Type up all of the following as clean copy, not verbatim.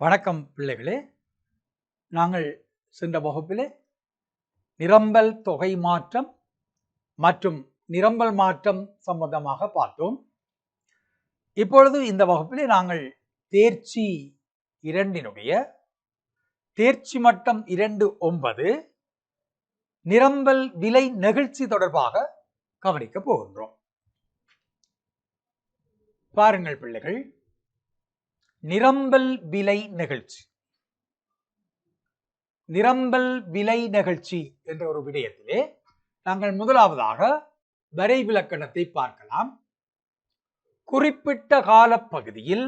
வணக்கம் பிள்ளைகளே. நாங்கள் சென்ற வகுப்பிலே நிரம்பல் தொகை மாற்றம் மற்றும் நிரம்பல் மாற்றம் சம்பந்தமாக பார்த்தோம். இப்பொழுது இந்த வகுப்பிலே நாங்கள் தேர்ச்சி 2 தேர்ச்சி மட்டம் 2.9 நிரம்பல் விலை நெகிழ்ச்சி தொடர்பாக கவனிக்க போகின்றோம். பாருங்கள் பிள்ளைகள், நிரம்பல் விலை நெகிழ்ச்சி. நிரம்பல் விலை நெகிழ்ச்சி என்ற ஒரு விடயத்திலே நாங்கள் முதலாவதாக வரைவிலக்கணத்தை பார்க்கலாம். குறிப்பிட்ட காலப்பகுதியில்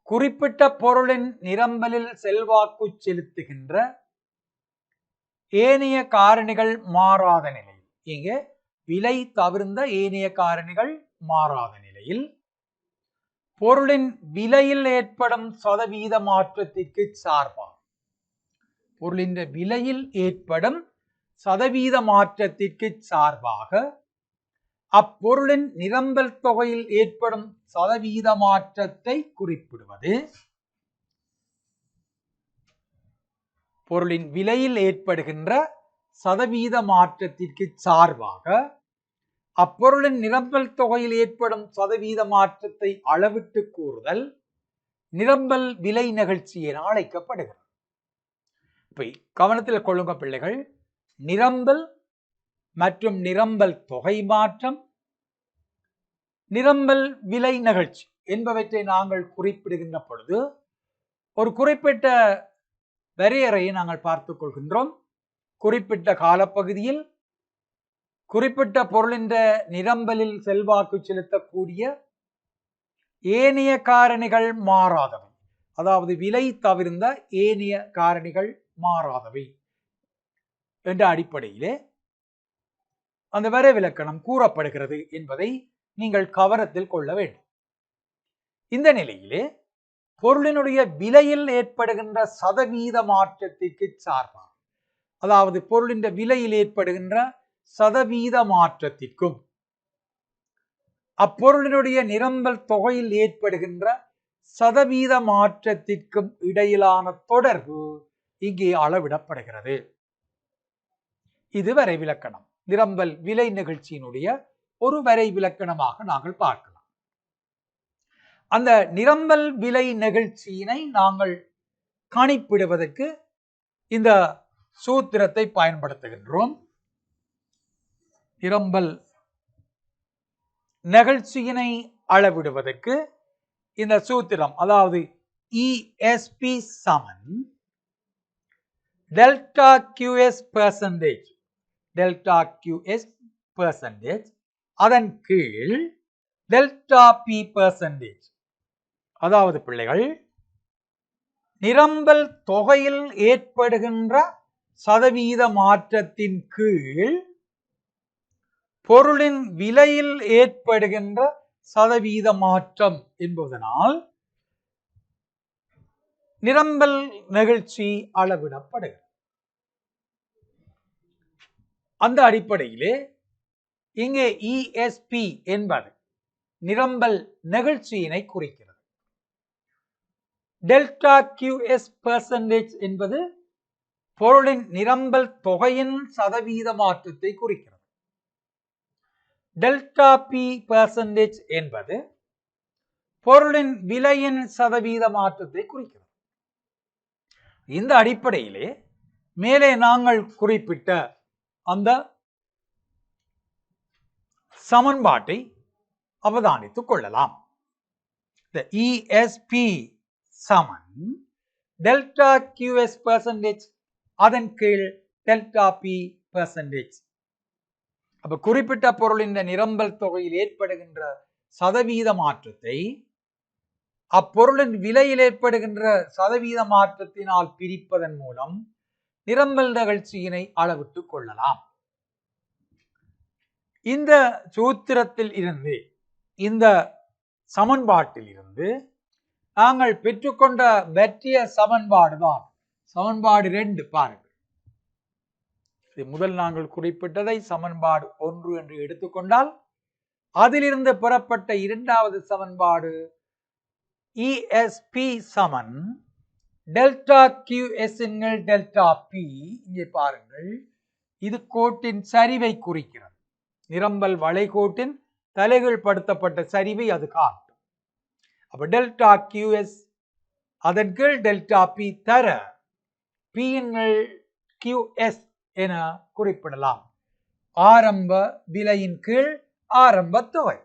குறிப்பிட்ட பொருளின் நிரம்பலில் செல்வாக்கு செலுத்துகின்ற ஏனைய காரணிகள் மாறாத நிலையில், இங்கே விலை தவிர்ந்த ஏனைய காரணிகள் மாறாத நிலையில் பொருளின் விலையில் ஏற்படும் சதவீத மாற்றத்திற்கு சார்பாக, பொருளின் விலையில் ஏற்படும் சதவீத மாற்றத்திற்கு சார்பாக அப்பொருளின் நிரம்பல் தொகையில் ஏற்படும் சதவீத மாற்றத்தை குறிப்பிடுவது. பொருளின் விலையில் ஏற்படுகின்ற சதவீத மாற்றத்திற்கு சார்பாக அப்பொருளின் நிரம்பல் தொகையில் ஏற்படும் சதவீத மாற்றத்தை அளவிட்டு கூறுதல் நிரம்பல் விலை நிகழ்ச்சி என அழைக்கப்படுகிறது. இப்ப கவனத்தில் கொள்ளுங்க பிள்ளைகள், நிரம்பல் மற்றும் நிரம்பல் தொகை மாற்றம், நிரம்பல் விலை நிகழ்ச்சி என்பவற்றை நாங்கள் குறிப்பிடுகின்ற பொழுது ஒரு குறிப்பிட்ட வரையறையை நாங்கள் பார்த்துக் கொள்கின்றோம். குறிப்பிட்ட காலப்பகுதியில் குறிப்பிட்ட பொருளின் நிரம்பலில் செல்வாக்கு செலுத்தக்கூடிய ஏனைய காரணிகள் மாறாதவை, அதாவது விலை தவிர்ந்த ஏனைய காரணிகள் மாறாதவை என்ற அடிப்படையிலே அந்த வரைவிலக்கணம் கூறப்படுகிறது என்பதை நீங்கள் கவனத்தில் கொள்ள வேண்டும். இந்த நிலையிலே பொருளினுடைய விலையில் ஏற்படுகின்ற சதவீத மாற்றத்திற்கு சார்பாக, அதாவது பொருளின் விலையில் ஏற்படுகின்ற சதவீத மாற்றத்திற்கும் அப்பொருளினுடைய நிரம்பல் தொகையில் ஏற்படுகின்ற சதவீத மாற்றத்திற்கும் இடையிலான தொடர்பு இங்கே அளவிடப்படுகிறது. இது வரைவிலக்கணம், நிரம்பல் விலை நிகழ்ச்சியினுடைய ஒரு வரைவிலக்கணமாக நாங்கள் பார்க்கலாம். அந்த நிரம்பல் விலை நிகழ்ச்சியினை நாங்கள் கணிப்பிடுவதற்கு இந்த சூத்திரத்தை பயன்படுத்துகின்றோம். நிரம்பல் நிகழ்ச்சியினை அளவிடுவதற்கு இந்த சூத்திரம், அதாவது ESP சமன் delta QS percentage, delta QS percentage அதன் கீழ் டெல்டா P பெர்சன்டேஜ். அதாவது பிள்ளைகள், நிரம்பல் தொகையில் ஏற்படுகின்ற சதவீத மாற்றத்தின் கீழ் பொருளின் விலையில் ஏற்படுகின்ற சதவீத மாற்றம் என்பதனால் நிரம்பல் நிகழ்ச்சி அளவிடப்படுகிறது. அந்த அடிப்படையிலே இங்கே ESP என்பது நிரம்பல் நிகழ்ச்சியினை குறிக்கிறது. டெல்டா QS பெர்சன்டேஜ் என்பது பொருளின் நிரம்பல் தொகையின் சதவீத மாற்றத்தை குறிக்கிறது. டெல்டா P பெர்சன்டேஜ் என்பது பொருளின் விலையின் சதவீத மாற்றத்தை குறிக்கிறது. இந்த அடிப்படையிலே மேலே நாங்கள் குறிப்பிட்ட அந்த சமன்பாட்டை அவதானித்துக் கொள்ளலாம். ESP சமன் டெல்டா QS பெர்சன்டேஜ் அதன் கீழ் டெல்டா P பெர்சன்டேஜ். அப்ப குறிப்பிட்ட பொருளின் நிரம்பல் தொகையில் ஏற்படுகின்ற சதவீத மாற்றத்தை அப்பொருளின் விலையில் ஏற்படுகின்ற சதவீத மாற்றத்தினால் பிரிப்பதன் மூலம் நிரம்பல் நிகழ்ச்சியினை அளவிட்டுக் கொள்ளலாம். இந்த சூத்திரத்தில் இருந்து, இந்த சமன்பாட்டில் இருந்து நாங்கள் பெற்றுக்கொண்ட வெற்றிய சமன்பாடு தான் சமன்பாடு 2. பாருங்கள், முதல் நாங்கள் குறிப்பிட்டதை சமன்பாடு 1 என்று எடுத்துக்கொண்டால் அதிலிருந்து பெறப்பட்ட இரண்டாவது சமன்பாடு ESP சமன் டெல்டா QS டெல்டா P இங்கே பாருங்கள், இது கோட்டின் சரிவை குறிக்கிறது. நிரம்பல் வளைகோட்டின் தலைகீழ் படுத்தப்பட்ட சரிவை அது காட்டும். அப்ப டெல்டா QS அதன் கீழ் டெல்டா P தர P QS என குறிப்பிடலாம். ஆரம்ப விலையின் கீழ் ஆரம்ப தொகை.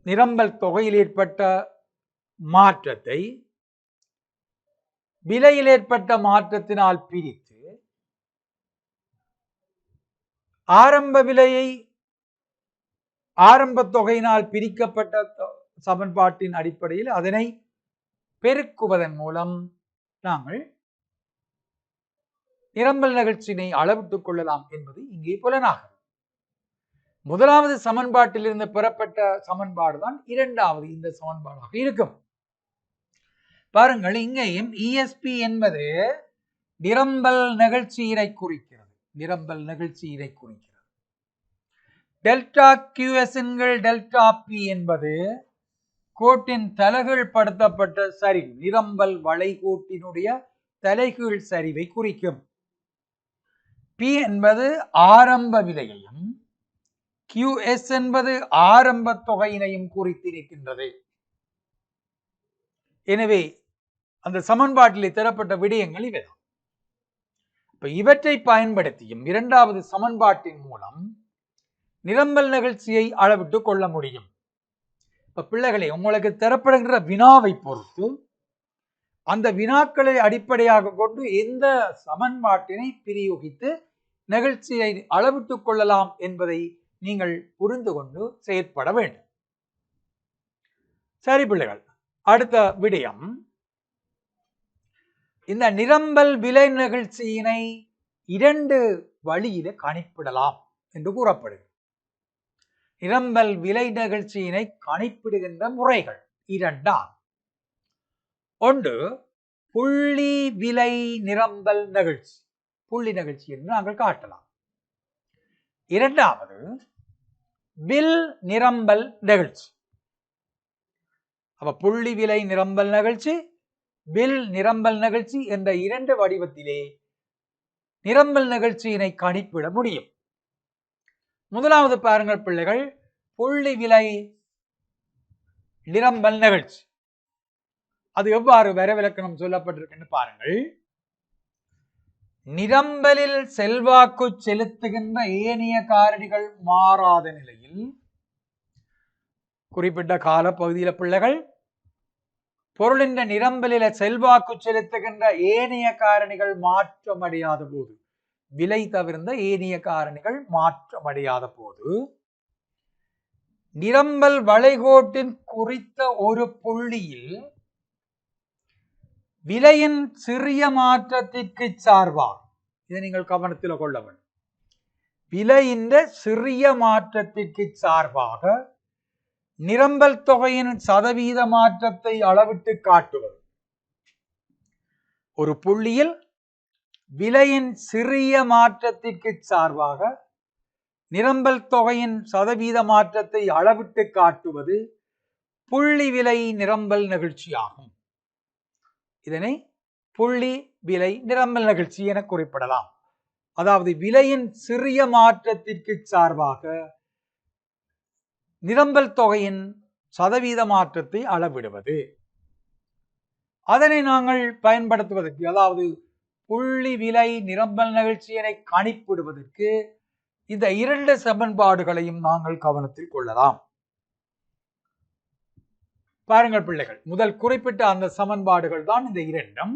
நிரம்பல் தொகையில் ஏற்பட்ட மாற்றத்தை விலையில் ஏற்பட்ட மாற்றத்தினால் பிரித்து ஆரம்ப விலையை ஆரம்ப தொகையினால் பிரிக்கப்பட்ட சமன்பாட்டின் அடிப்படையில் அதனை பெருக்குவதன் மூலம் நாங்கள் நிரம்பல் நிகழ்ச்சியினை அளவிட்டுக் கொள்ளலாம் என்பது இங்கே புலனாகும். முதலாவது சமன்பாட்டில் இருந்து பெறப்பட்ட சமன்பாடு தான் இரண்டாவது இந்த சமன்பாடாக இருக்கும். பாருங்கள், இங்கேயும் ESP என்பது நிரம்பல் நிகழ்ச்சியினை குறிக்கிறது. நிரம்பல் நிகழ்ச்சியினை குறிக்கிறது. டெல்டா QS டெல்டா P என்பது கோட்டின் தலைகீழ் படுத்தப்பட்ட சரிவு, நிரம்பல் வளைகோட்டினுடைய தலைகீழ் சரிவை குறிக்கும். P என்பது ஆரம்ப விலையையும் QS என்பது ஆரம்ப தொகையினையும் குறித்திருக்கின்றது. எனவே அந்த சமன்பாட்டில் தரப்பட்ட விடயங்கள் இவைதான். இப்ப இவற்றை பயன்படுத்தியும் இரண்டாவது சமன்பாட்டின் மூலம் நிரம்பல் நிகழ்ச்சியை அளவிட்டுக் கொள்ள முடியும். இப்ப பிள்ளைகளே, உங்களுக்கு தரப்படுகின்ற வினாவை பொறுத்து அந்த வினாக்களை அடிப்படையாக கொண்டு எந்த சமன்பாட்டினை பிரயோகித்து நிகழ்ச்சியை அளவிட்டுக் கொள்ளலாம் என்பதை நீங்கள் புரிந்து கொண்டு செயற்பட வேண்டும். சரி பிள்ளைகள், அடுத்த விடயம், இந்த நிரம்பல் விலை நிகழ்ச்சியினை இரண்டு வழியில கணிப்பிடலாம் என்று கூறப்படுகிறது. நிரம்பல் விலை நிகழ்ச்சியினை கணிப்பிடுகின்ற முறைகள் இரண்டாம். ஒன்று புள்ளி விலை நிரம்பல் நிகழ்ச்சி, புள்ளி நிகழ்ச்சி என்று நாங்கள் காட்டலாம். இரண்டாவது வில் நிரம்பல் நிகழ்ச்சி. அப்ப புள்ளி விலை நிரம்பல் நிகழ்ச்சி, வில் நிரம்பல் நிகழ்ச்சி என்ற இரண்டு வடிவத்திலே நிரம்பல் நிகழ்ச்சியினை கணிப்பிட முடியும். முதலாவது பாருங்கள் பிள்ளைகள், புள்ளி விலை நிரம்பல் நிகழ்ச்சி. அது எவ்வாறு வரவிலக்கணம் சொல்லப்பட்டிருக்கு பாருங்கள். நிரம்பலில் செல்வாக்கு செலுத்துகின்ற ஏனைய காரணிகள் மாறாத நிலையில் குறிப்பிட்ட கால பகுதியில் பிள்ளைகள் பொருளின் நிரம்பலில செல்வாக்கு செலுத்துகின்ற ஏனைய காரணிகள் மாற்றமடையாத போது, விலை தவிர்ந்த ஏனைய காரணிகள் மாற்றமடையாத போது, நிரம்பல் வளைகோட்டின் குறித்த ஒரு புள்ளியில் விலையின் சிறிய மாற்றத்திற்கு சார்பாக, இதை நீங்கள் கவனத்தில் கொள்ள வேண்டும், விலையின் சிறிய மாற்றத்திற்கு சார்பாக நிரம்பல் தொகையின் சதவீத மாற்றத்தை அளவிட்டு காட்டுவது. ஒரு புள்ளியில் விலையின் சிறிய மாற்றத்திற்கு சார்பாக நிரம்பல் தொகையின் சதவீத மாற்றத்தை அளவிட்டு காட்டுவது புள்ளி விலை நிரம்பல் நிகழ்ச்சியாகும். இதனை புள்ளி விலை நிரம்பல் நிகழ்ச்சி என குறிப்பிடலாம். அதாவது விலையின் சிறிய மாற்றத்திற்கு சார்பாக நிரம்பல் தொகையின் சதவீத மாற்றத்தை அளவிடுவது. அதனை நாங்கள் பயன்படுத்துவதற்கு, அதாவது புள்ளி விலை நிரம்பல் நிகழ்ச்சியினை கணிப்பிடுவதற்கு இந்த இரண்டு சமன்பாடுகளையும் நாங்கள் கவனத்தில் கொள்ளலாம். பாருங்கள் பிள்ளைகள், முதல் குறிப்பிட்ட அந்த சமன்பாடுகள் தான் இந்த இரண்டும்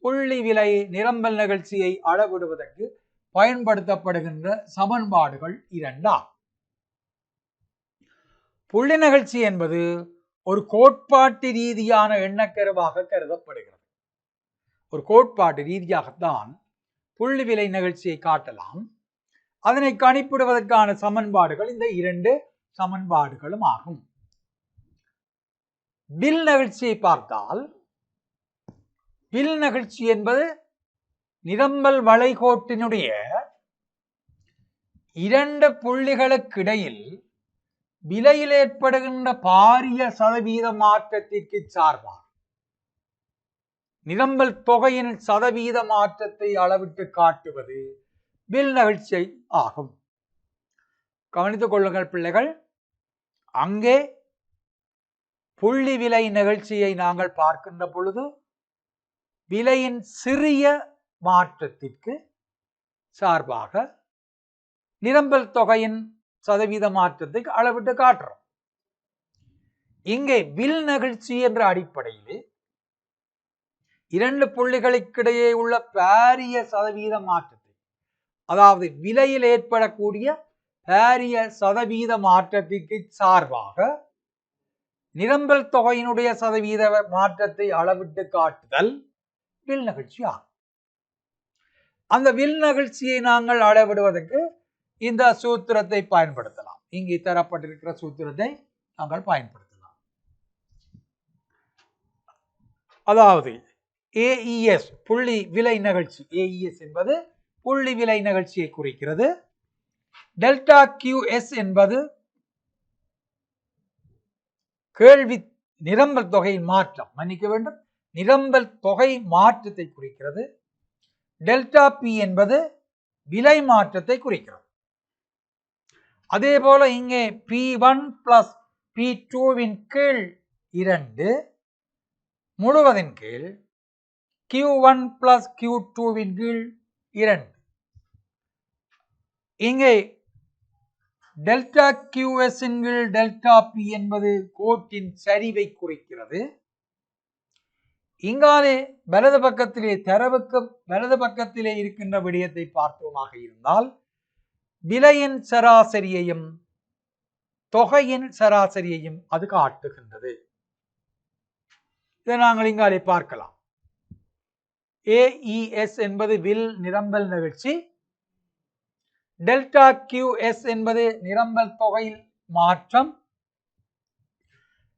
புள்ளி விலை நிரம்பல் நிகழ்ச்சியை அளவிடுவதற்கு பயன்படுத்தப்படுகின்ற சமன்பாடுகள் இரண்டாம். புள்ளி நிகழ்ச்சி என்பது ஒரு கோட்பாட்டு ரீதியான எண்ணக்கருவாக கருதப்படுகிறது. ஒரு கோட்பாட்டு ரீதியாகத்தான் புள்ளி விலை நிகழ்ச்சியை காட்டலாம். அதனை கணிப்பிடுவதற்கான சமன்பாடுகள் இந்த இரண்டு சமன்பாடுகளும் ஆகும். வில் நிகழ்ச்சியை பார்த்தால், வில் நிகழ்ச்சி என்பது நிரம்பல் வளைகோட்டினுடைய இரண்டு புள்ளிகளுக்கிடையில் விலையில் ஏற்படுகின்ற பாரிய சதவீத மாற்றத்திற்கு சார்பாக, நிரம்பல் தொகையின் சதவீத மாற்றத்தை அளவிட்டு காட்டுவது வில் நிகழ்ச்சி ஆகும். கவனித்துக் கொள்ளுங்கள் பிள்ளைகள். அங்கே புள்ளி விலை நிகழ்ச்சியை நாங்கள் பார்க்கின்ற பொழுது விலையின் சிறிய மாற்றத்திற்கு சார்பாக நிரம்பல் தொகையின் சதவீத மாற்றத்தை அளவிட்டு காட்டுறோம். இங்கே வில் நிகழ்ச்சி என்ற அடிப்படையில் இரண்டு புள்ளிகளுக்கிடையே உள்ள பாரிய சதவீத மாற்றத்தை, அதாவது விலையில் ஏற்படக்கூடிய பாரிய சதவீத மாற்றத்திற்கு சார்பாக நிரம்பல் தொகையினுடைய சதவீத மாற்றத்தை அளவிட்டு காட்டுதல் வில் நிகழ்ச்சி ஆகும். அந்த வில் நிகழ்ச்சியை நாங்கள் அளவிடுவதற்கு இந்த சூத்திரத்தை பயன்படுத்தலாம். இங்கே தரப்பட்டிருக்கிற சூத்திரத்தை நாங்கள் பயன்படுத்தலாம். அதாவது AES புள்ளி விலை நிகழ்ச்சி, AES என்பது புள்ளி விலை நிகழ்ச்சியை குறிக்கிறது. டெல்டா QS என்பது கேள்வி நிரம்பல் தொகையின் மாற்றம், மன்னிக்க வேண்டும், நிரம்பல் தொகை மாற்றத்தை குறிக்கிறது. டெல்டா P என்பது விலை மாற்றத்தை குறிக்கிறது. அதே போல இங்கே P1 plus P2வின் கீழ் 2 முழுவதின் கீழ் Q1 plus Q2வின் கீழ் 2. இங்கே டெல்டா QS இன் கீழ் டெல்டா P என்பது கோட்டின் சரிவை குறிக்கிறது. இங்காலே வலது பக்கத்திலே தரவுக்கு வலது பக்கத்திலே இருக்கின்ற விடயத்தை பார்த்தோமாக இருந்தால் விலையின் சராசரியையும் தொகையின் சராசரியையும் அது காட்டுகின்றது. இதை நாங்கள் இங்காலே பார்க்கலாம். AES என்பது வில் நிரம்பல் நிகழ்ச்சி, டெல்டா QS என்பது நிரம்பல் தொகையில் மாற்றம்,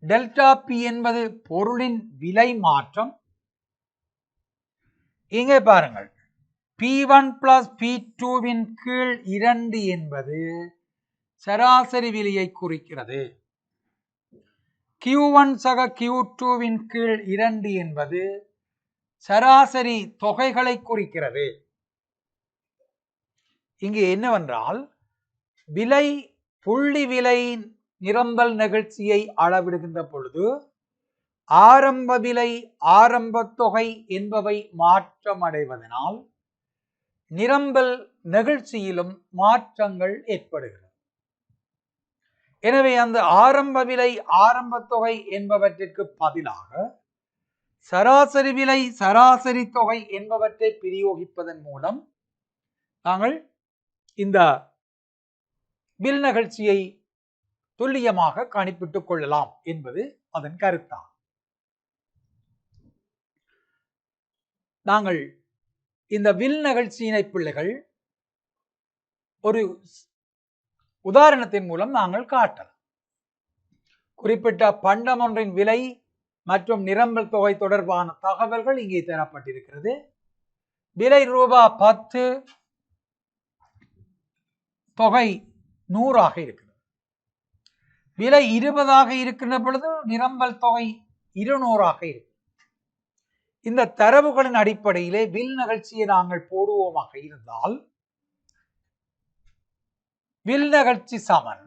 டெல்டா P என்பது பொருளின் விலை மாற்றம். இங்கே பாருங்கள், P1 plus P2வின் கீழ் 2 என்பது சராசரி விலையை குறிக்கிறது. Q1 சக Q2வின் கீழ் 2 என்பது சராசரி தொகைகளை குறிக்கிறது. இங்கே என்னவென்றால் விலை புள்ளி விலை நிரம்பல் நிகழ்ச்சியை அளவிடுகின்ற பொழுது ஆரம்ப விலை ஆரம்ப தொகை என்பவை மாற்றமடைவதனால் நிரம்பல் நிகழ்ச்சியிலும் மாற்றங்கள் ஏற்படுகிறது. எனவே அந்த ஆரம்ப விலை ஆரம்ப தொகை என்பவற்றிற்கு பதிலாக சராசரி விலை சராசரி தொகை என்பவற்றை பிரயோகிப்பதன் மூலம் நாங்கள் இந்த வில் நிகழ்ச்சியை துல்லியமாக கணிப்பிட்டுக் கொள்ளலாம் என்பது அதன் கருத்தாகும். நாங்கள் இந்த வில் நிகழ்ச்சியினை பிள்ளைகள் ஒரு உதாரணத்தின் மூலம் நாங்கள் காட்டலாம். குறிப்பிட்ட பண்டம் ஒன்றின் விலை மற்றும் நிரம்பல் தொகை தொடர்பான தகவல்கள் இங்கே தரப்பட்டிருக்கிறது. விலை ரூபாய் 10, தொகை 100 இருக்கிறது. விலை 20 இருக்கின்ற பொழுது நிரம்பல் தொகை 200 இருக்கு. இந்த தரவுகளின் அடிப்படையிலே வில் நிகழ்ச்சியை நாங்கள் போடுவோமாக இருந்தால் வில் நிகழ்ச்சி சமன்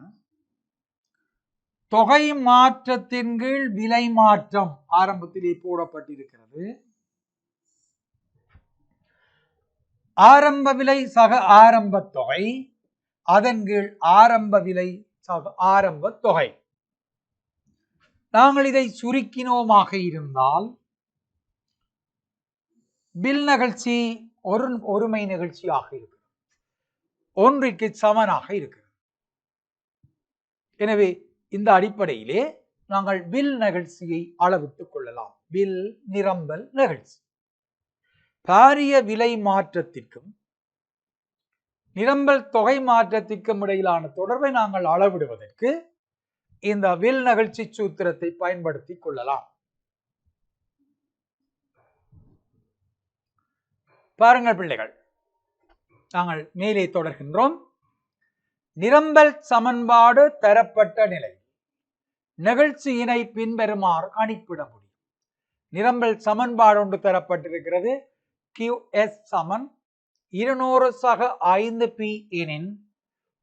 தொகை மாற்றத்தின் கீழ் விலை மாற்றம் ஆரம்பத்திலே போடப்பட்டிருக்கிறது. ஆரம்ப விலை சக ஆரம்ப தொகை, அதன் கீழ் ஆரம்ப விலை சக ஆரம்ப தொகை. நாங்கள் இதை சுருக்கினோமாக இருந்தால் வில் நிகழ்ச்சி ஒருமை நிகழ்ச்சியாக இருக்கு, ஒன்றிற்கு சமனாக இருக்கு. எனவே இந்த அடிப்படையிலே நாங்கள் வில் நிகழ்ச்சியை அளவிட்டுக் கொள்ளலாம். வில் நிரம்பல் நிகழ்ச்சி பாரிய விலை மாற்றத்திற்கும் நிரம்பல் தொகை மாற்றத்திற்கும் இடையிலான தொடர்பை நாங்கள் அளவிடுவதற்கு இந்த வில் நிகழ்ச்சி சூத்திரத்தை பயன்படுத்திக் கொள்ளலாம். பாருங்கள் பிள்ளைகள், நாங்கள் மேலே தொடர்கின்றோம். நிரம்பல் சமன்பாடு தரப்பட்ட நிலை நிகழ்ச்சியினை பின்வருமாறு கணிப்பிட முடியும். நிரம்பல் சமன்பாடு ஒன்று தரப்பட்டிருக்கிறது. QS சமன் 200/5p எனின்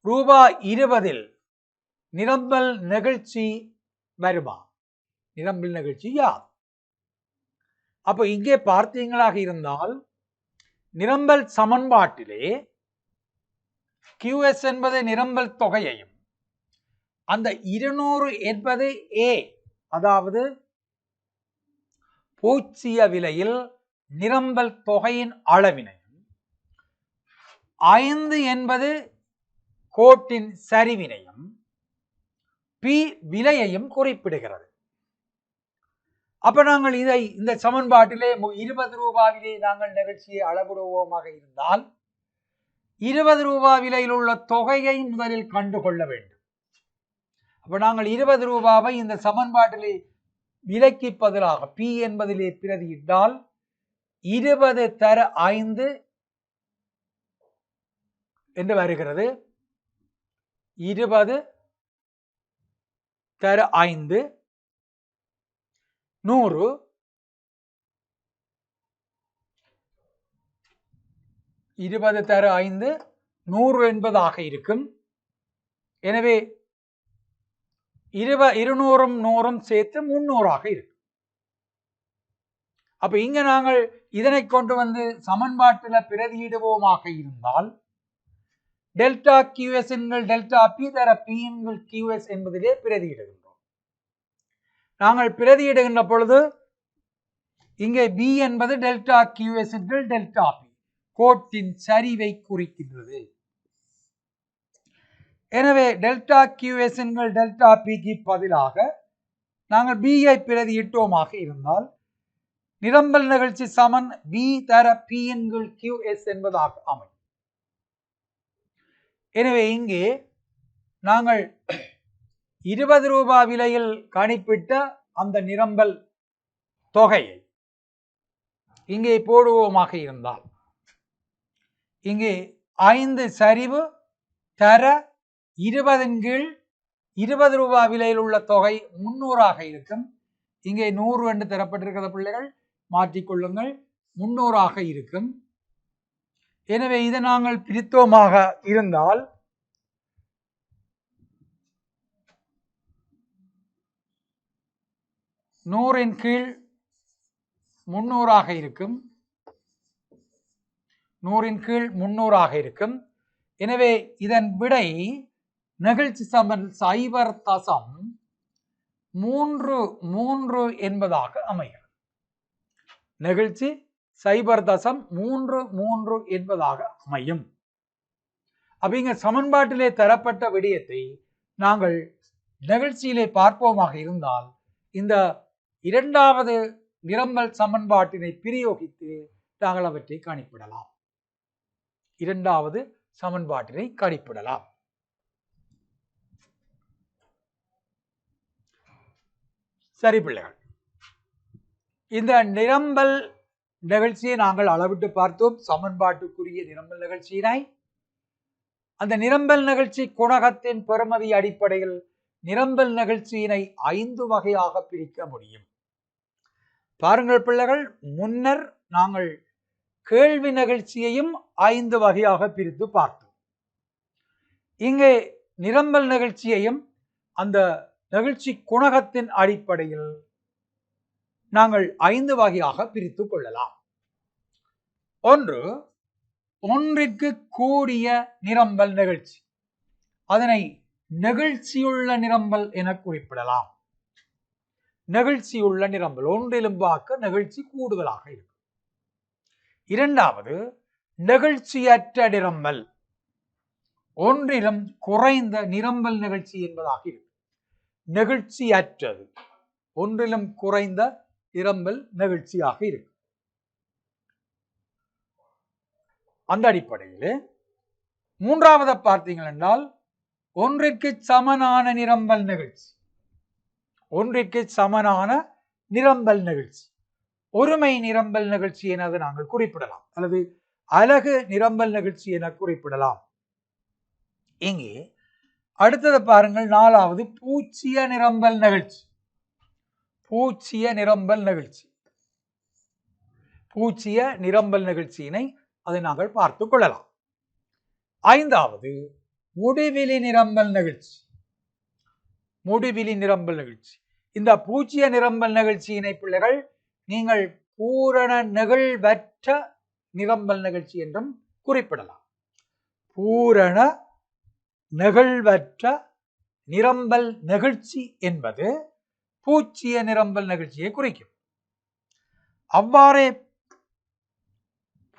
ரூபாய் 20 நிரம்பல் நிகழ்ச்சி வருமா? நிரம்பல் நிகழ்ச்சி யார்? அப்ப இங்கே பார்த்தீங்களாக இருந்தால் நிரம்பல் சமன்பாட்டிலே QS என்பது நிரம்பல் தொகையையும் அந்த 200 என்பது A, அதாவது பூச்சிய விலையில் நிரம்பல் தொகையின் அளவினையும் 5 என்பது கோட்டின் சரிவினையும் P விலையையும் குறிப்பிடுகிறது. அப்ப நாங்கள் இதை இந்த சமன்பாட்டிலே 20 ரூபாயிலே நாங்கள் நிகழ்ச்சியை அளவிடுவோமாக இருந்தால் 20 ரூபாய் விலையில் உள்ள தொகையை முதலில் கண்டுகொள்ள வேண்டும். அப்ப நாங்கள் 20 ரூபாவை இந்த சமன்பாட்டிலே விலைக்கு பதிலாக P என்பதிலே பிரதியிட்டால் 20 தர 5 என்று வருகிறது. 20 தர 5 100 20 தர 5 100 என்பதாக இருக்கும். எனவே 200ம் 100ம் சேர்த்து 300ஆக இருக்கும். அப்ப இங்க நாங்கள் இதனை கொண்டு வந்து சமன்பாட்டில் பிரதியிடுவோமாக இருந்தால் டெல்டா QS என்கள் டெல்டா P தர P என்கள் QS என்பதிலே பிரதியிடுகின்றோம். நாங்கள் பிரதியிடுகின்ற பொழுது இங்கே B என்பது டெல்டா QS என்கள் டெல்டா P கோட்டின் சரிவை குறிக்கின்றது. எனவே டெல்டா QS என்கள் டெல்டா Pக்கு பதிலாக நாங்கள் B ஐ பிரதியிட்டோமாக இருந்தால் நிரம்பல் நிகழ்ச்சி சமன் B தர P என்கள் QS என்பதாக அமையும். எனவே இங்கே நாங்கள் 20 ரூபாய் விலையில் கணிப்பிட்ட அந்த நிரம்பல் தொகையை இங்கே போடுவோமாக இருந்தால் இங்கே 5 சரிவு தர 20 கீழ் 20 ரூபாய் விலையில் உள்ள தொகை 300ஆக இருக்கும். இங்கே 100 என்று தரப்பட்டிருக்கிற பிள்ளைகள் மாற்றிக்கொள்ளுங்கள், 300ஆக இருக்கும். எனவே இதை நாங்கள் பிரித்தோமாக இருந்தால் 100 கீழ் 300ஆக இருக்கும். 100 கீழ் 300ஆக இருக்கும். எனவே இதன் விடை நிகழ்ச்சி சமன் 0.33 என்பதாக அமைகிறது. நிகழ்ச்சி 0.33 என்பதாக அமையும். அப்ப இங்க சமன்பாட்டிலே தரப்பட்ட விடயத்தை நாங்கள் நிகழ்ச்சியிலே பார்ப்போமாக இருந்தால் இந்த இரண்டாவது நிரம்பல் சமன்பாட்டினை பிரயோகித்து நாங்கள் அவற்றை கணிப்பிடலாம். இரண்டாவது சமன்பாட்டினை கணிப்பிடலாம். சரி பிள்ளைகள், இந்த நிரம்பல் நிகழ்ச்சியை நாங்கள் அளவிட்டு பார்த்தோம். சமன்பாட்டுக்குரிய நிரம்பல் நிகழ்ச்சியினை அந்த நிரம்பல் நிகழ்ச்சி குணகத்தின் பெறுமதி அடிப்படையில் நிரம்பல் நிகழ்ச்சியினை 5 வகையாக பிரிக்க முடியும். பாருங்கள் பிள்ளைகள், முன்னர் நாங்கள் கேள்வி நிகழ்ச்சியையும் 5 வகையாக பிரித்து பார்த்தோம். இங்கே நிரம்பல் நிகழ்ச்சியையும் அந்த நிகழ்ச்சி குணகத்தின் அடிப்படையில் நாங்கள் 5 வகையாக பிரித்து கொள்ளலாம். ஒன்று, ஒன்றிற்கு கூடிய நிரம்பல் நிகழ்ச்சி, அதனை நெகிழ்ச்சியுள்ள நிரம்பல் என குறிப்பிடலாம். நெகிழ்ச்சியுள்ள நிரம்பல், ஒன்றிலும் பார்க்க நெகிழ்ச்சி கூடுதலாக இருக்கும். இரண்டாவது, நெகிழ்ச்சியற்ற நிரம்பல், ஒன்றிலும் குறைந்த நிரம்பல் நிகழ்ச்சி என்பதாக இருக்கும். நெகிழ்ச்சியற்றது, ஒன்றிலும் குறைந்த நிரம்பல் நிகழ்ச்சியாக இருக்கும். அந்த அடிப்படையில் மூன்றாவது பார்த்தீங்கள் என்றால் ஒன்றிற்கு சமனான நிரம்பல் நிகழ்ச்சி, ஒன்றிற்கு சமனான நிரம்பல் நிகழ்ச்சி, ஒருமை நிரம்பல் நிகழ்ச்சி என நாங்கள் குறிப்பிடலாம், அல்லது அலகு நிரம்பல் நிகழ்ச்சி என குறிப்பிடலாம். இங்கே அடுத்தது பாருங்கள், நாலாவது பூச்சிய நிரம்பல் நிகழ்ச்சி. பூச்சிய நிரம்பல் நிகழ்ச்சி பூச்சிய நிரம்பல் நிகழ்ச்சியினை அதை நாங்கள் பார்த்து கொள்ளலாம். ஐந்தாவது முடிவிலி நிரம்பல் நிகழ்ச்சி. முடிவிலி நிரம்பல் நிகழ்ச்சி. இந்த பூச்சிய நிரம்பல் நிகழ்ச்சியினை பிள்ளைகள் நீங்கள் பூரண நிகழ்வற்ற நிரம்பல் நிகழ்ச்சி என்றும் குறிப்பிடலாம். பூரண நிகழ்வற்ற நிரம்பல் நிகழ்ச்சி என்பது பூச்சிய நிரம்பல் நிகழ்ச்சியை குறிக்கும். அவ்வாறே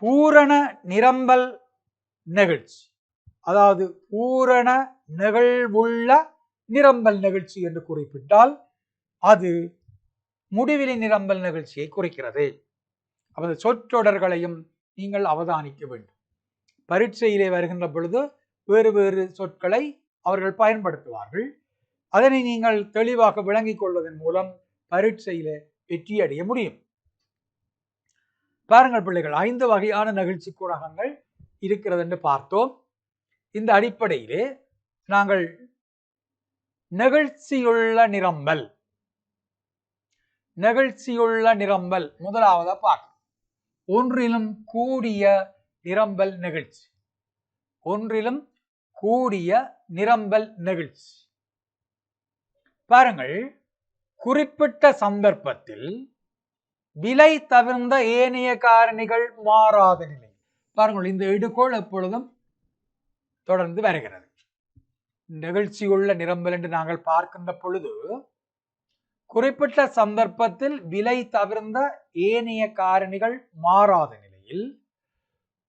பூரண நிரம்பல் நிகழ்ச்சி, அதாவது பூரண நிகழ்வுள்ள நிரம்பல் நிகழ்ச்சி என்று குறிப்பிட்டால் அது முடிவிலி நிரம்பல் நிகழ்ச்சியை குறிக்கிறது. அந்த சொற்றொடர்களையும் நீங்கள் அவதானிக்க வேண்டும். பரீட்சையிலே வருகின்ற பொழுது வேறு வேறு சொற்களை அவர்கள் பயன்படுத்துவார்கள். அதனை நீங்கள் தெளிவாக விளங்கிக் கொள்வதன் மூலம் பரீட்சையிலே வெற்றியடைய முடியும். பாருங்கள் பிள்ளைகள், 5 வகையான நிகழ்ச்சி குணகங்கள் இருக்கிறது என்று பார்த்தோம். இந்த அடிப்படையிலே நாங்கள் நிகழ்ச்சியுள்ள நிரம்பல் முதலாவதா பார்க்க, ஒன்றிலும் கூடிய நிரம்பல் நிகழ்ச்சி. ஒன்றிலும் கூடிய நிரம்பல் நிகழ்ச்சி. பாருங்கள், குறிப்பிட்ட சந்தர்ப்பத்தில் விலை தவிர்ந்த ஏனைய காரணிகள் மாறாத நிலை. பாருங்கள், இந்த எடுகோள் எப்பொழுதும் தொடர்ந்து வருகிறது. நிகழ்ச்சியுள்ள நிரம்பல் என்று நாங்கள் பார்க்கின்ற பொழுது குறிப்பிட்ட சந்தர்ப்பத்தில் விலை தவிர்ந்த ஏனைய காரணிகள் மாறாத நிலையில்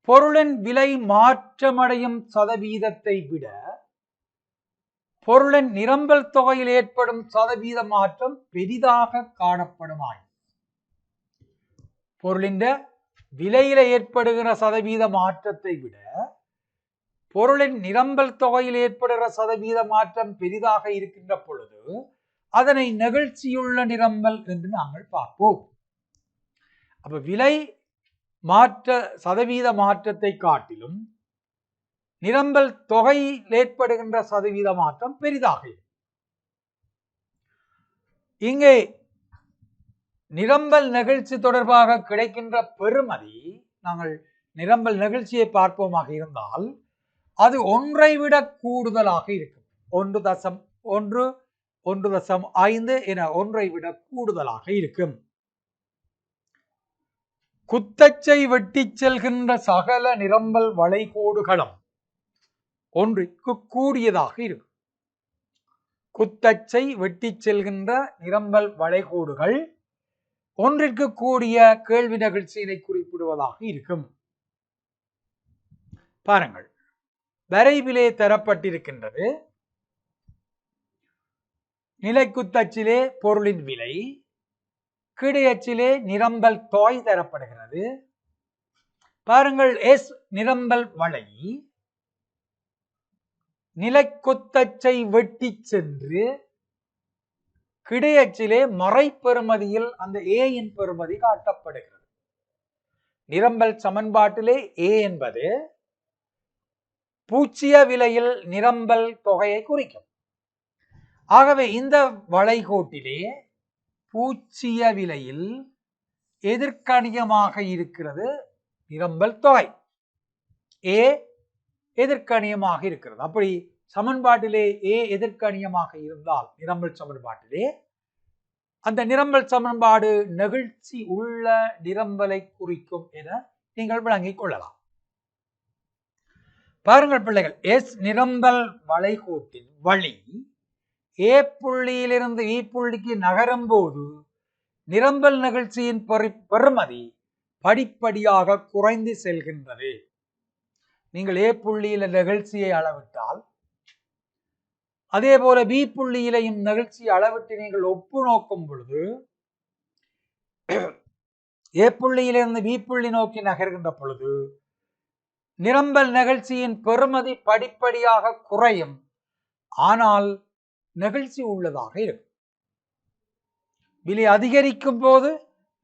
பொருளின் விலை மாற்றமடையும் சதவீதத்தை விட பொருளின் நிரம்பல் தொகையில் ஏற்படும் சதவீத மாற்றம் பெரிதாக காணப்படுமாய், பொருளின் விலையில ஏற்படுகிற சதவீத மாற்றத்தை விட பொருளின் நிரம்பல் தொகையில் ஏற்படுகிற சதவீத மாற்றம் பெரிதாக இருக்கின்ற பொழுது அதனை நிகழ்ச்சியுள்ள நிரம்பல் என்று நாங்கள் பார்ப்போம். அப்ப விலை மாற்ற சதவீத மாற்றத்தை காட்டிலும் நிரம்பல் தொகையில் ஏற்படுகின்ற சதவீத மாற்றம் பெரிதாக இருக்கும். இங்கே நிரம்பல் நிகழ்ச்சி தொடர்பாக கிடைக்கின்ற பெறுமதி, நாங்கள் நிரம்பல் நிகழ்ச்சியை பார்ப்போமாக இருந்தால் அது 1ஐ விட கூடுதலாக இருக்கும். 1.1, 1.5 என 1ஐ விட கூடுதலாக இருக்கும். குத்தச்சை வெட்டி செல்கின்ற சகல நிரம்பல் வளைகோடுகளும் 1க்கு கூடியதாக இருக்கும். குத்தச்சை வெட்டி செல்கின்ற நிரம்பல் வளைகோடுகள் 1ற்கு கூடிய கேள்வி நிகழ்ச்சியினை குறிப்பிடுவதாக இருக்கும். பாருங்கள், வரைவிலே தரப்பட்டிருக்கின்றது. நிலைக்குத்தச்சிலே பொருளின் விலை, கிடையச்சிலே நிரம்பல் தொகை தரப்படுகிறது. பாருங்கள், எஸ் நிரம்பல் வளை நிலைக்குத்தச்சை வெட்டி சென்று கிடையச்சிலே மறை பெறுமதியில் அந்த ஏயின் பெறுமதி காட்டப்படுகிறது. நிரம்பல் சமன்பாட்டிலே ஏ என்பது பூச்சிய விலையில் நிரம்பல் தொகையை குறிக்கும். ஆகவே இந்த வளைகோட்டிலே பூச்சிய விலையில் எதிர்கணியமாக இருக்கிறது நிரம்பல் தொகை. ஏ எதிர்கணியமாக இருக்கிறது. அப்படி சமன்பாட்டிலே ஏ எதிர்கணியமாக இருந்தால் நிரம்பல் சமன்பாட்டிலே அந்த நிரம்பல் சமன்பாடு நெகிழ்ச்சி உள்ள நிரம்பலை குறிக்கும் என நீங்கள் விளங்கிக் கொள்ளலாம். பாருங்கள் பிள்ளைகள், எஸ் நிரம்பல் வளைகோட்டின் வழி ஏ புள்ளியிலிருந்து இ புள்ளிக்கு நகரும் போது நிரம்பல் நிகழ்ச்சியின் பெறுமதி படிப்படியாக குறைந்து செல்கின்றது. நீங்கள் ஏ புள்ளியில நிகழ்ச்சியை அளவிட்டால் அதே போல பி புள்ளியிலையும் நிகழ்ச்சியை அளவிட்டு நீங்கள் ஒப்பு நோக்கும் பொழுது ஏ புள்ளியிலிருந்து பி புள்ளி நோக்கி நகர்கின்ற பொழுது நிரம்பல் நிகழ்ச்சியின் பெறுமதி படிப்படியாக குறையும். ஆனால் நிகழ்ச்சி உள்ளதாக இருக்கும். விலை அதிகரிக்கும் போது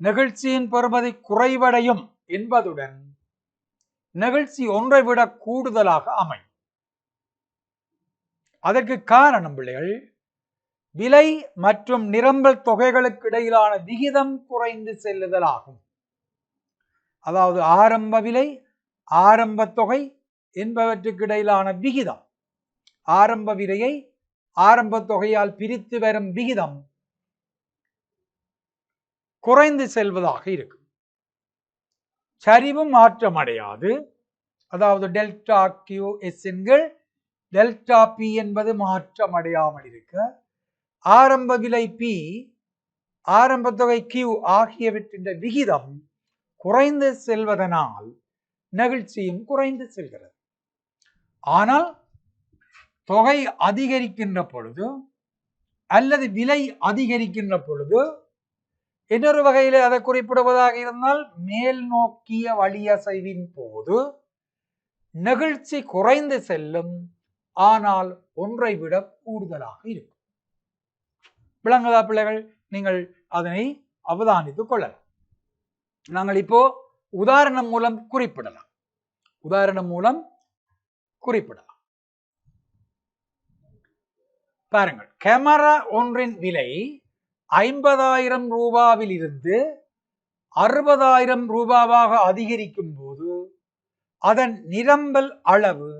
நிகழ்ச்சியின் பெறுமதி குறைவடையும் என்பதுடன் நிகழ்ச்சி 1ஐ விட கூடுதலாக அமையும். அதற்கு காரணம் பிள்ளைகள், விலை மற்றும் நிரம்பல் தொகைகளுக்கு இடையிலான விகிதம் குறைந்து செல்லுதல் ஆகும். அதாவது ஆரம்ப விலை, ஆரம்ப தொகை என்பவற்றுக்கு இடையிலான விகிதம், ஆரம்ப விலையை ஆரம்ப தொகையால் பிரித்து வரும் விகிதம் குறைந்து செல்வதாக இருக்கும். சரிவும் மாற்றம் அடையாது. அதாவது டெல்டா கியூ எஸ் என்கள் டெல்டா பி என்பது மாற்றம் அடையாமல் இருக்க, ஆரம்ப விலை பி, ஆரம்ப தொகை கியூ ஆகியவற்றின் விகிதம் குறைந்து செல்வதனால் நெகிழ்ச்சியும் குறைந்து செல்கிறது. ஆனால் தொகை அதிகரிக்கின்ற பொழுது அல்லது விலை அதிகரிக்கின்ற பொழுது இன்னொரு வகையில் அதை குறிப்பிடுவதாக இருந்தால், மேல் நோக்கிய வழியசைவின் போது நெகிழ்ச்சி குறைந்து செல்லும், ஆனால் ஒன்றை விட கூடுதலாக இருக்கும். விளங்குதா பிள்ளைகள்? நீங்கள் அதனை அவதானித்துக் கொள்ளலாம். நாங்கள் இப்போ உதாரணம் மூலம் குறிப்பிடலாம். உதாரணம் மூலம் குறிப்பிடலாம். பாருங்கள், கேமரா ஒன்றின் விலை 50,000 ரூபாவில் இருந்து 60,000 ரூபாவாக அதிகரிக்கும் போது அதன் நிரம்பல் அளவு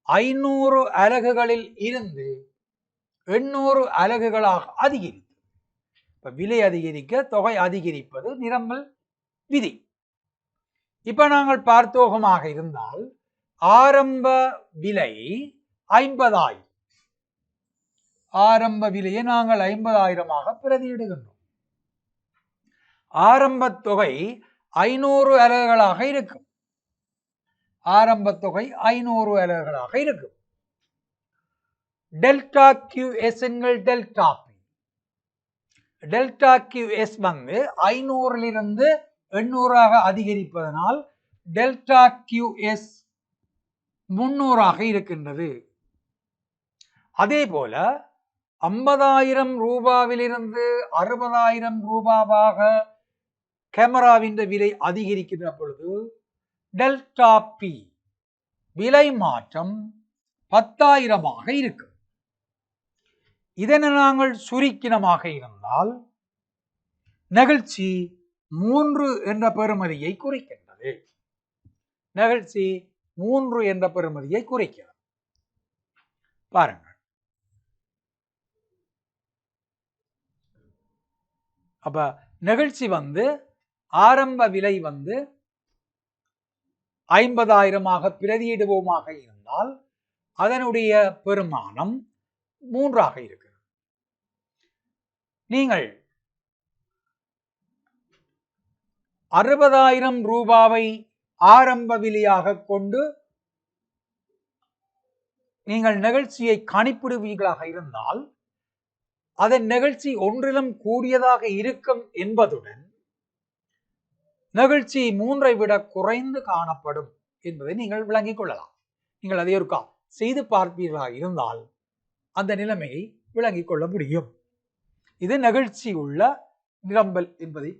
500 அலகுகளில் இருந்து 800 அலகுகளாக அதிகரிக்கும். இப்ப விலை அதிகரிக்க தொகை அதிகரிப்பது நிரம்பல் விதி. இப்ப நாங்கள் பார்த்தோகமாக இருந்தால், ஆரம்ப விலை 50,000, ஆரம்ப விலையை நாங்கள் 50,000 பிரதியிடுகின்றோம். ஆரம்ப தொகை 500 அலகுகளாக இருக்கும். ஆரம்ப தொகை 500 அலகுகளாக இருக்கும். டெல்டா கியூ எஸ் என்கள் delta P. Delta Q S வந்து 500 800 அதிகரிப்பதனால் டெல்டா கியூ எஸ் 300 இருக்கின்றது. அதே போல 50,000 ரூபாவிலிருந்து 60,000 ரூபாவாக கேமராவின் விலை அதிகரிக்கின்ற பொழுது டெல்டா பி விலை மாற்றம் 10,000 இருக்கும். இதனை நாங்கள் சுருக்கினமாக இருந்தால் நெகிழ்ச்சி 3 என்ற பெறுமதியை குறிக்கின்றது. நெகிழ்ச்சி 3 என்ற பெறுமதியை குறிக்கிறது. பாருங்கள், அப்ப நெகிழ்ச்சி வந்து ஆரம்ப விலை வந்து 50,000 பிரதியிடுவோமாக இருந்தால் அதனுடைய பெருமானம் 3 இருக்கிறது. நீங்கள் 60,000 ரூபாவை ஆரம்ப விலையாக கொண்டு நீங்கள் நெகிழ்ச்சியை கணிப்பிடுவீர்களாக இருந்தால் அதன் நெகிழ்ச்சி ஒன்றிலும் கூடியதாக இருக்கும் என்பதுடன் நெகிழ்ச்சி 3ஐ விட குறைந்து காணப்படும் என்பதை நீங்கள் விளங்கிக் கொள்ளலாம். நீங்கள் அதை ஒரு செய்து பார்ப்பீர்களாக இருந்தால் அந்த நிலைமையை விளங்கிக் கொள்ள முடியும். இது நெகிழ்ச்சி உள்ள நிரம்பல் என்பதை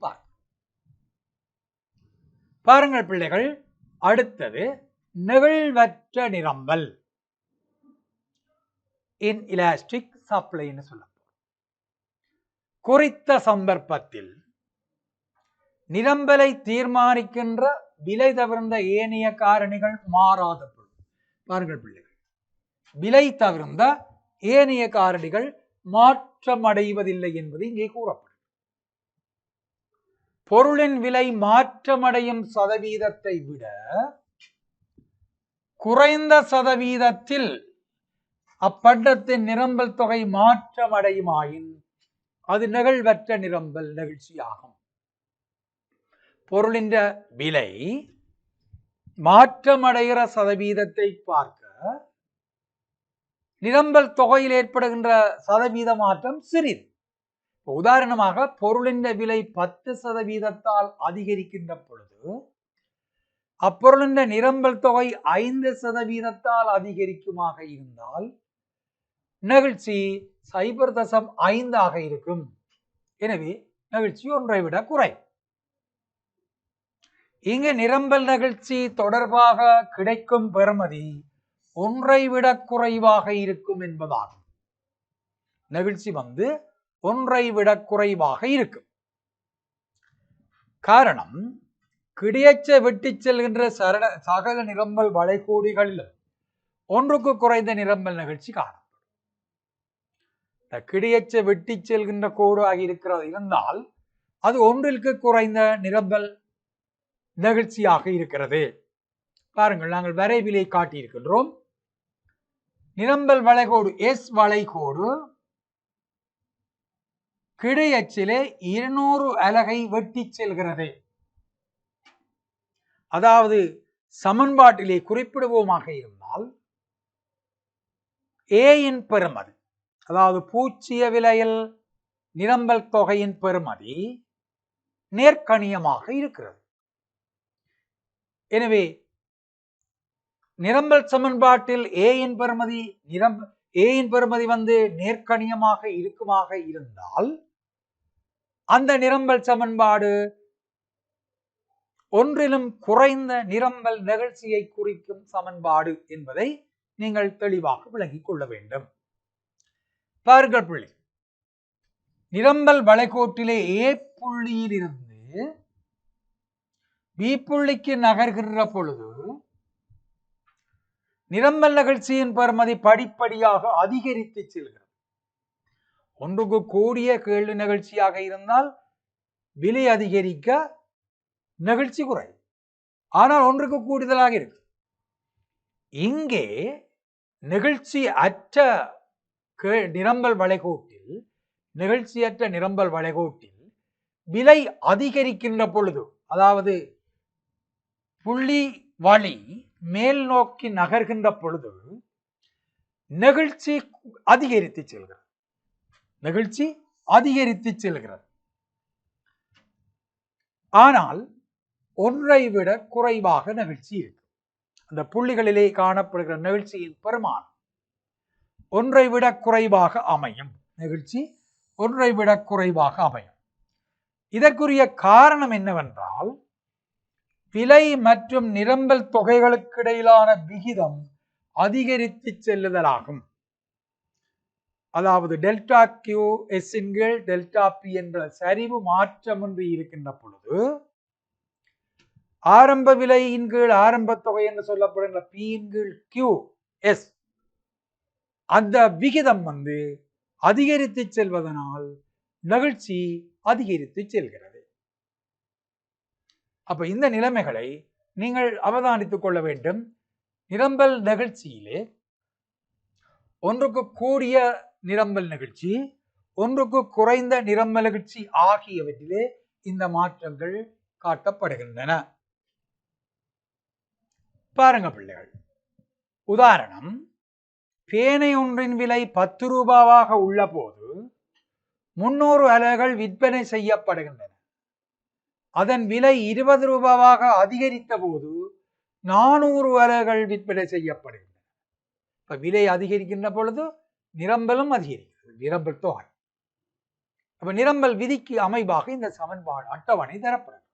பாருங்கள் பிள்ளைகள். அடுத்தது நெகிழ்வற்ற நிரம்பல், இன்எலாஸ்டிக் சப்ளை என்று சொல்லப்படும். குறித்த சந்தர்ப்பத்தில் நிரம்பலை தீர்மானிக்கின்ற விலை தவிர்ந்த ஏனைய காரணிகள் மாறாத பொருள். பாருங்கள் பிள்ளைகள், விலை தவிர்ந்த ஏனைய காரணிகள் மாற்றமடைவதில்லை என்பது இங்கே கூறப்படும். பொருளின் விலை மாற்றமடையும் சதவீதத்தை விட குறைந்த சதவீதத்தில் அப்பண்டத்தின் நிரம்பல் தொகை மாற்றமடையுமாயின் அது நெகிழ்வற்ற நிரம்பல் நெகிழ்ச்சியாகும். பொருளின் விலை மாற்றமடைகிற சதவீதத்தை பார்க்க நிரம்பல் தொகையில் ஏற்படுகின்ற சதவீத மாற்றம் சிறிது. உதாரணமாக, பொருளின் விலை 10% அதிகரிக்கின்ற பொழுது அப்பொருளின் நிரம்பல் தொகை 5% அதிகரிக்குமாக இருந்தால் நெகிழ்ச்சி 0.5 இருக்கும். எனவே நெகிழ்ச்சி 1ஐ விட குறை. இங்கு நிரம்பல் நெகிழ்ச்சி தொடர்பாக கிடைக்கும் பெறுமதி 1ஐ விட குறைவாக இருக்கும் என்பதாகும். நெகிழ்ச்சி வந்து 1ஐ விட குறைவாக இருக்கும். காரணம், கிடையச்ச வெட்டிச் செல்கின்ற சகல நிரம்பல் வளைகோடிகளிலும் ஒன்றுக்கு குறைந்த நிரம்பல் நிகழ்ச்சி காணப்படும். கிடையச்ச வெட்டி செல்கின்ற கோடு ஆகி இருக்கிறது இருந்தால் அது ஒன்றிற்கு குறைந்த நிரம்பல் நிகழ்ச்சியாக இருக்கிறது. பாருங்கள், நாங்கள் வரைவிலை காட்டியிருக்கின்றோம். நிரம்பல் வளைகோடு எஸ் வளைகோடு கிடையச்சிலே 200 அலகை வெட்டி செல்கிறது. அதாவது சமன்பாட்டிலே குறிப்பிடுவோமாக இருந்தால் ஏயின் பெறுமதி, அதாவது பூச்சிய விலையில் நிரம்பல் தொகையின் பெறுமதி நேர்கணியமாக இருக்கிறது. எனவே நிரம்பல் சமன்பாட்டில் ஏயின் பெறுமதி வந்து நேர்கணியமாக இருக்குமாக இருந்தால் அந்த நிரம்பல் சமன்பாடு ஒன்றிலும் குறைந்த நிரம்பல் நிகழ்ச்சியை குறிக்கும் சமன்பாடு என்பதை நீங்கள் தெளிவாக விளங்கிக் கொள்ள வேண்டும். பாருங்கள் புள்ளி, நிரம்பல் வளைகோட்டிலே ஏ புள்ளியில் இருந்து பி புள்ளிக்கு நகர்கின்ற பொழுது நிரம்பல் நிகழ்ச்சியின் பெறுமதி படிப்படியாக அதிகரித்து செல்கிறது. ஒன்றுக்கு கூடிய கேள்வி நிகழ்ச்சியாக இருந்தால் விலை அதிகரிக்க நிகழ்ச்சி குறையும், ஆனால் ஒன்றுக்கு கூடுதலாக இருக்கு. இங்கே நிகழ்ச்சி அற்ற நிரம்பல் வளைகோட்டில் விலை அதிகரிக்கின்ற பொழுது, அதாவது புள்ளி வழி மேல் நோக்கி நகர்கின்ற பொழுது நிகழ்ச்சி அதிகரித்து செல்கிறது. ஆனால் ஒன்றை விட குறைவாக நிகழ்ச்சி இருக்கு. அந்த புள்ளிகளிலே காணப்படுகிற நிகழ்ச்சியின் பெருமானம் ஒன்றை விட குறைவாக அமையும். இதற்குரிய காரணம் என்னவென்றால் விலை மற்றும் நிரம்பல் தொகைகளுக்கு இடையிலான விகிதம் அதிகரித்து செல்லுதலாகும். அதாவது டெல்டா கியூ எஸ் கீழ் டெல்டா பி என்ற சரிவு மாற்றமின்றி இருக்கின்ற பொழுது ஆரம்ப விலையின் கீழ் ஆரம்ப தொகை என்று சொல்லப்படுகின்ற பி கீழ் கியூ எஸ் அந்த விகிதம் வந்து அதிகரித்து செல்வதனால் நிகழ்ச்சி அதிகரித்து செல்கிறது. அப்ப இந்த நிலைமைகளை நீங்கள் அவதானித்துக் கொள்ள வேண்டும். நிரம்பல் நிகழ்ச்சியிலே ஒன்றுக்கு கூடிய நிரம்பல் நிகழ்ச்சி, ஒன்றுக்கு குறைந்த நிரம்பல் நிகழ்ச்சி ஆகியவற்றிலே இந்த மாற்றங்கள் காட்டப்படுகின்றன. பாருங்க பிள்ளைகள், உதாரணம், பேனை ஒன்றின் விலை 10 ரூபாவாக உள்ள போது 300 அலகுகள் விற்பனை செய்யப்படுகின்றன. அதன் விலை 20 ரூபாவாக அதிகரித்த போது 400 அலகுகள் விற்பனை செய்யப்படுகின்றன. இப்ப விலை அதிகரிக்கின்ற பொழுது நிரம்பலும் அதிகரிக்கிறது, நிரம்பல் தொகை. அப்ப நிரம்பல் விதிக்கு அமைவாக இந்த சமன்பாடு அட்டவணை தரப்படும்.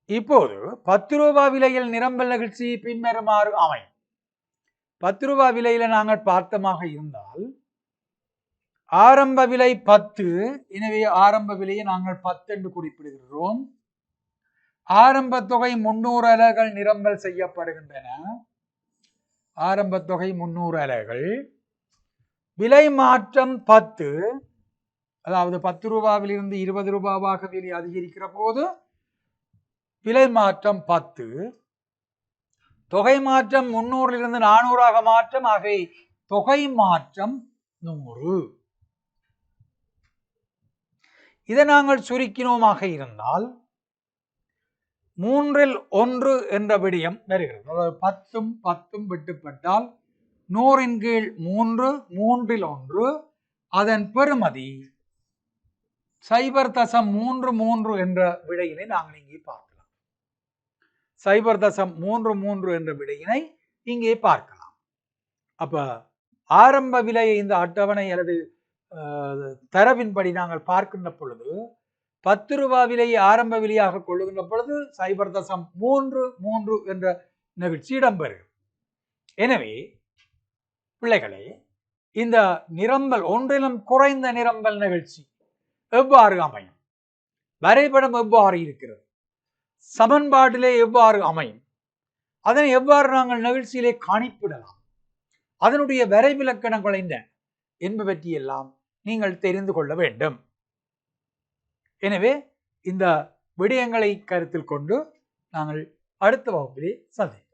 இப்போது 10 ரூபாய் விலையில் நிரம்பல் நிகழ்ச்சி பின்வருமாறு அமையும். 10 ரூபாய் விலையில நாங்கள் பார்த்தமாக இருந்தால் ஆரம்ப விலை 10, எனவே ஆரம்ப விலையை நாங்கள் 10 என்று குறிப்பிடுகிறோம். ஆரம்ப தொகை 300 அலகுகள் நிரம்பல் செய்யப்படுகின்றன. ஆரம்ப தொகை 300 அலகுகள். விலை மாற்றம் 10, அதாவது 10 ரூபாவில் இருந்து 20 ரூபாவாக விலை அதிகரிக்கிற போது விலை மாற்றம் 10. தொகை மாற்றம் 300 இருந்து 400 மாற்றம், ஆகவே தொகை மாற்றம் 100. இதை நாங்கள் சுருக்கினோமாக இருந்தால் 3ல் 1 என்ற விடயம் வருகிறது. அதாவது 10ம் 10ம் வெட்டுப்பட்டால் 100 கீழ் 3, 3ல் 1, அதன் பெறுமதி 0.33 என்ற விடையினை நாங்கள் இங்கே பார்க்கலாம். 0.33 என்ற விடையினை இங்கே பார்க்கலாம். அப்ப ஆரம்ப விலையை இந்த அட்டவணை அல்லது தரவின்படி நாங்கள் பார்க்கின்ற பொழுது 10 ரூபாய் விலையை ஆரம்ப விலையாக கொள்ளுகின்ற பொழுது 0.33 என்ற நிகழ்ச்சி இடம்பெறுகிறது. எனவே பிள்ளைகளே, இந்த நிரம்பல் ஒன்றிலும் குறைந்த நிரம்பல் நிகழ்ச்சி எவ்வாறு அமையும்? வரைபடம் எவ்வாறு இருக்கிறது, சமன்பாட்டிலே எவ்வாறு அமையும், அதனை எவ்வாறு நாங்கள் நிகழ்ச்சியிலே காணிப்பிடலாம், அதனுடைய வரைவிலக்கணங்கள் என்ன என்பவற்றையெல்லாம் நீங்கள் தெரிந்து கொள்ள வேண்டும். எனவே இந்த விடயங்களை கருத்தில் கொண்டு நாங்கள் அடுத்த வகுப்பிலே சந்திப்போம்.